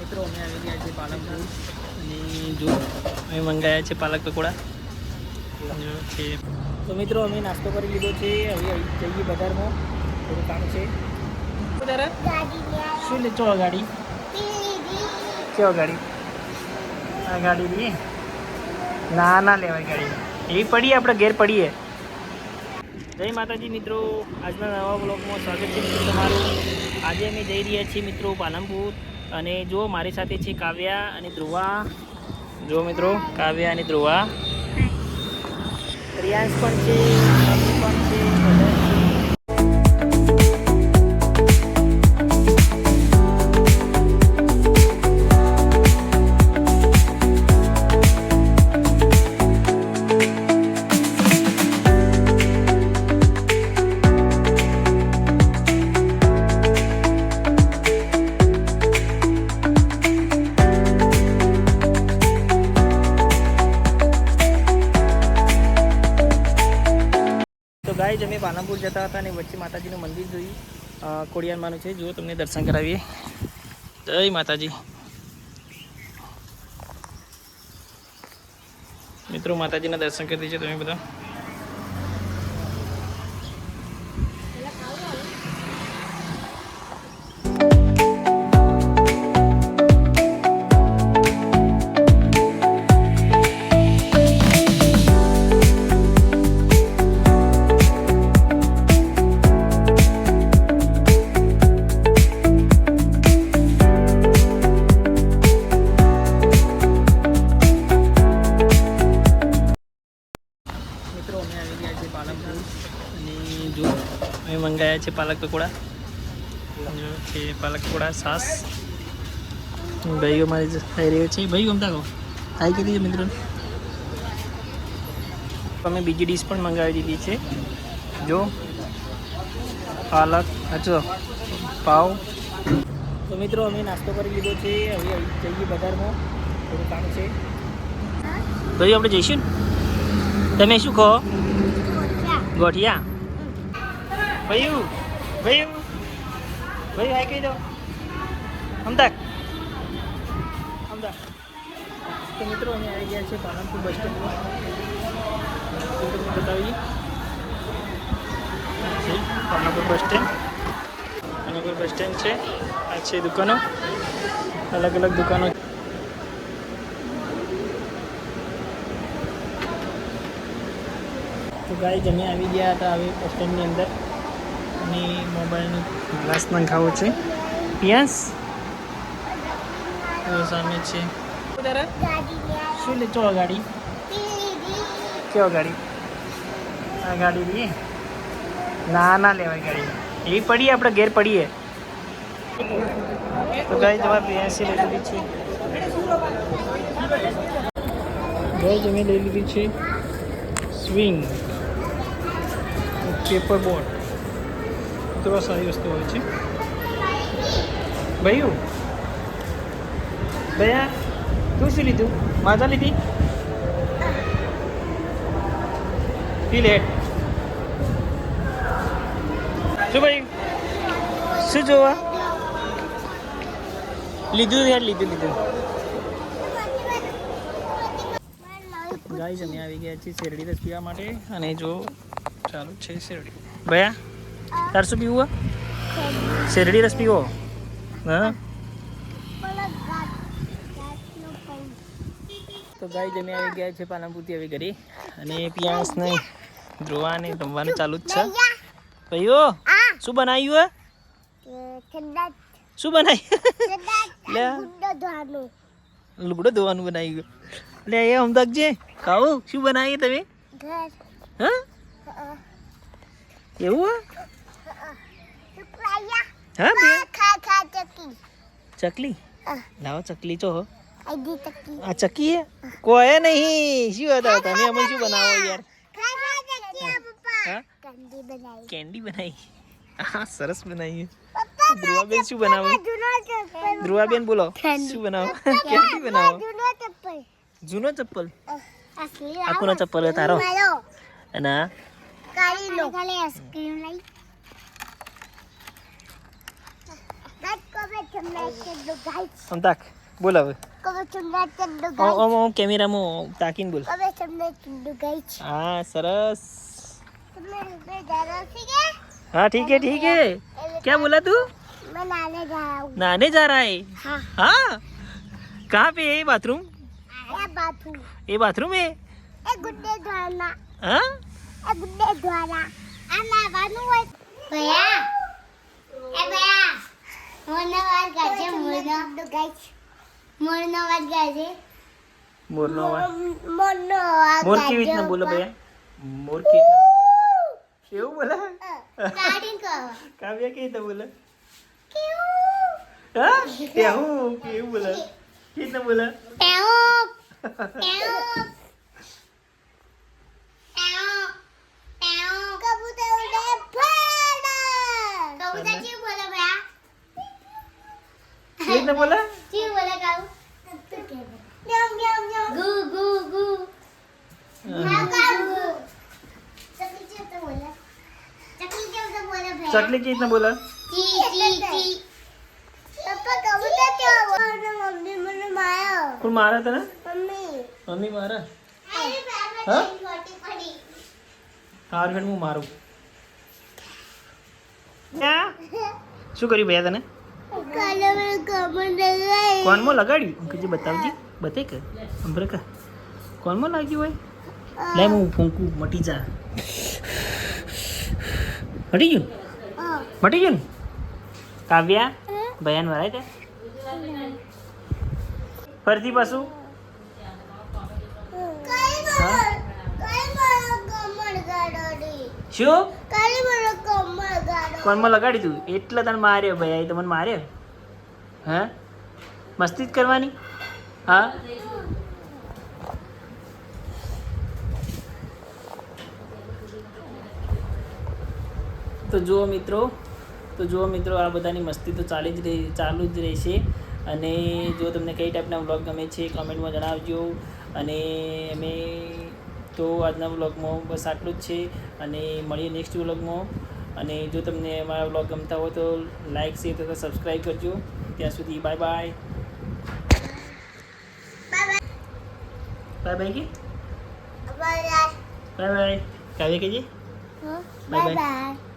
મિત્રો અમે આવી ગયા છે પાલનપુર અને જો અમે મંગાયા છે પાલક પકોડા છે. તો મિત્રો અમે નાસ્તો કરી લીધો છે. હવે જઈએ બજારમાં, થોડું કામ છે. શું લે ચો ગાડી કેવો ગાડી? આ ગાડી લઈએ ના લેવાય ગાડી એવી પડીએ, આપણે ઘેર પડીએ. જય માતાજી મિત્રો, આજના નવા બ્લોગમાં સ્વાગત છે મિત્રો તમારું. આજે અમે જઈ રહ્યા છીએ મિત્રો પાલનપુર અને જો મારી સાથે છે કાવ્યા અને ધ્રુવા. જો મિત્રો કાવ્યા અને ધ્રુવા, રિયાંશ પણ છે, મમ્મી પણ છે, બધા છે. ગાઈઝ અમે પાલનપુર જતા હતા અને વચ્ચે માતાજીનું મંદિર જોયું, ખોડિયારમાંનું છે. જો તમને દર્શન કરાવીએ. જય માતાજી મિત્રો, માતાજીના દર્શન કરી દીધે તમે બધા. અમે આવી ગયા છે પાલનપુર અને જો અમે મંગાયા છે પાલક પકોડા. જો છે પાલક પકોડા, સાસ. ભાઈઓ મારી થઈ રહ્યો છે. ભાઈ ગમતા કહો ખાઈ કીધી છે મિત્રો. અમે બીજી ડીશ પણ મંગાવી દીધી છે. જો પાલક અચો પાવ. તો મિત્રો અમે નાસ્તો કરી લીધો છે. હવે જઈએ બજારમાં, થોડું કામ છે. ભાઈ આપણે જઈશું ને. તમે શું કહો? ગોઠિયા. ભાઈ હાઈ કહી દો. અમદાક. તો મિત્રો અમે આવી ગયા છે પાલનપુર બસ સ્ટેન્ડમાં. બતાવીએ પાલનપુર બસ સ્ટેન્ડ છે. આ છે દુકાનો, અલગ અલગ દુકાનો. તો ગાઈઝ અમે આવી ગયા હતા હવે બસ સ્ટેન્ડની અંદર અને મોબાઈલનો ગ્લાસ નંખાવો છે. પિયાસ સામે છે. શું લે ચો ગાડી? કેવો ગાડી? આ ગાડી લઈએ ના લેવાય ગાડી એવી પડીએ, આપણે ઘેર પડીએ. તો ગાઈઝ અમારે પિયાસી લઈ લીધી છે. ગાઈઝ અમે લઈ લીધી છે સ્વિંગ પેપર બોર્ડ. તો સારી વસ્તુ હોય છે. ભૈયા તું શું લીધું? માજા લીધી? પી લે. શું ભાઈ શું જોવા લીધું યાર? લીધું. ગાઈઝ અમે આવી ગયા છીએ શેરડી રસ પીવા માટે અને જો ચાલુ છે શેરડી. ભૈયા તાર શું પીવું? શેરડી રસ પીવો? હા. તો ગાઈઝ અમે આવી ગયા છે પાલનપુરથી હવે ઘરે અને પિયાસ નહીં ધ્રુવાને રમવાનું ચાલુ જ છે. ભાઈઓ શું બનાવ્યું? શું બનાવ્યું? લુગડો ધોવાનું બનાવ્યું. એટલે એ અમદાવાદ છે ખાવું. શું બનાવીએ તમે? હા એવું? હા ચકલી લાવો. ચકલી ચો આ ચકી હે કોઈ નહીં. શું હતા તમે? અમે શું બનાવો યાર? કેન્ડી બનાવી. હા સરસ બનાવી. ધ્રુવાબેન શું બનાવો? ધ્રુવાબેન બોલો શું બનાવો? કેન્ડી બનાવો. જૂનો ચપ્પલ? આ કોનો ચપ્પલ હે? તારો? અને આમ તાક બોલ હવે કેમેરામાં તાકીને બોલ હા સરસ हाँ ठीक है क्या बोला तू मैं नहाने जा रहा हूँ नहाने जा रहा है हाँ हाँ कहाँ पे है बाथरूम बाथरूम ये बाथरूम है गुड्डे द्वारा हाँ गुड्डे द्वारा नहाવાનું હોય ભયા એ ભયા મોરનો વાત ગાજે મોરનો ગાઈસ મોરનો વાત ગાજે मोरनो મોરનો मोर की રીતના બોલો ભैया मोर की કેવું બોલે ગાડી કહો કાવ્યા કે રીતના બોલે કેવું હા કેવું કેવું બોલે કે રીતના બોલે ટેઓ ટેઓ કબૂતર ઉડે ફાડ કબૂતર જી બોલે ભયા કે રીતના બોલે જી બોલે કાઉ ન્યામ ન્યામ ન્યામ ગુ ગુ ગુ હા કાઉ ચકલી જી તો બોલે ચકલી કેમ તો બોલે ભયા ચકલી કે રીતના બોલે ची पप्पा कबूतर क्या बोल मम्मी મને માર્યો કોણ મારે તને મમ્મી મમ્મી મારે અરે બાબા હા? છોટી પડી હાર ફેર હું મારું શું કર્યું ભૈયા તને કાલે મને કમર લગાઈ કોનમાં લગાડ્યું કે જે બતાવજી બતાય કે અંબર કા કોનમાં લાગ્યું હોય લે હું ફૂંકું મટી જા મટી ગયું મટી ગયું ને? કાવ્યા ભયાન વરાય તે ફરતી પાછું કઈ હા? મારો કમર ગાડોડી શું કઈ મારો કમર ગાડો કોનમાં લગાડી તું એટલે તને માર્યો ભૈયા એ તો મને માર્યો હા મસ્તી જ કરવાની હા તો જુઓ મિત્રો આ બધાની મસ્તી તો ચાલુ જ રહેશે અને જો તમને કઈ ટાઈપના વ્લોગ ગમે છે કમેન્ટમાં જણાવજો અને અમે તો આજના વ્લોગમાં બસ આટલું જ છે અને મળીએ નેક્સ્ટ વ્લોગમાં અને જો તમને અમારા વ્લોગ ગમતા હોય તો લાઇક શેર તથા સબસ્ક્રાઈબ કરજો ત્યાં સુધી બાય બાય બાય બાય કે બાય બાય બાય કાવ્ય કહેજે બાય બાય